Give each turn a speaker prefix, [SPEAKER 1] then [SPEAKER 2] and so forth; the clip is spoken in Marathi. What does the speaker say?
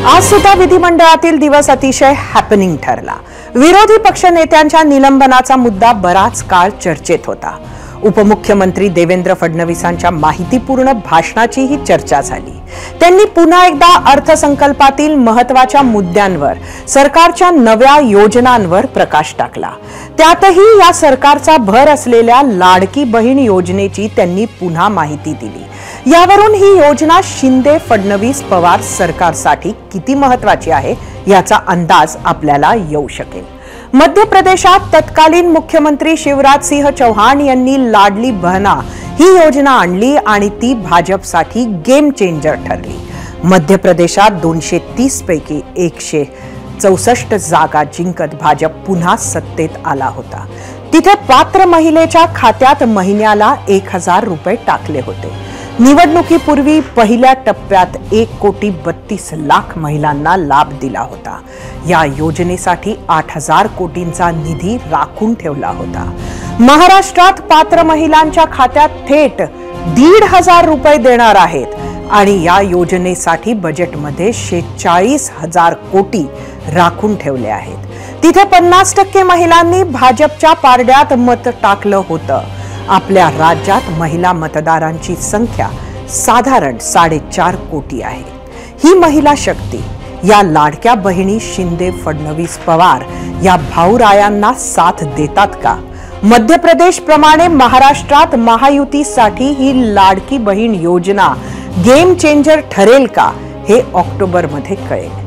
[SPEAKER 1] आज सुद्धा विधिमंडळातील दिवस अतिशय हॅपनिंग ठरला। विरोधी पक्षनेत्यांच्या निलंबनाचा मुद्दा बराच काळ चर्चेत होता। उपमुख्यमंत्री देवेंद्र फडणवीसांच्या माहितीपूर्ण भाषणाचीही चर्चा झाली। त्यांनी पुन्हा एकदा अर्थसंकल्पातील महत्त्वाच्या मुद्द्यांवर, सरकारच्या नव्या योजनांवर प्रकाश टाकला। त्यातही या सरकारचा भर असलेल्या लाडकी बहीण योजनेची त्यांनी पुन्हा माहिती दिली। यावरून ही योजना शिंदे फडणवीस पवार सरकारसाठी किती महत्त्वाची आहे याचा अंदाज आपल्याला येऊ शकेल। मध्य प्रदेशात तत्कालीन मुख्यमंत्री शिवराज सिंह चौहान यांनी लाडली बहना ही योजना आणली आणि ती भाजपसाठी गेम चेंजर ठरली। मध्य प्रदेशात 230 पैकी 164 जागा जिंकत भाजप पुन्हा सत्तेत आला होता। तिथे पात्र महिलेच्या खात्यात महिन्याला 1000 रुपये टाकले होते। निवडणुकीपूर्वी पहिल्या टप्प्यात 1,32,00,000 महिलांना लाभ दिला होता। या योजनेसाठी 8,000 कोटींचा निधी राखून ठेवला होता। महाराष्ट्रात पात्र महिलांच्या खात्यात थेट 1,500 रुपये देणार आहेत आणि या योजनेसाठी बजेटमध्ये 46,000 कोटी राखून ठेवले आहेत। तिथे 50% महिलांनी भाजपच्या पारड्यात मत टाकलं होतं। आपल्या राज्यात महिला मतदारांची संख्या साधारण 4.5 कोटी आहे। ही महिला शक्ती, या लाडक्या बहिणी शिंदे फडणवीस पवार या भाऊरायांना साथ देतात का? मध्य प्रदेश प्रमाणे महाराष्ट्रात महायुतीसाठी ही लाडकी बहीण योजना गेम चेंजर ठरेल का? हे ऑक्टोबरमध्ये कळेल।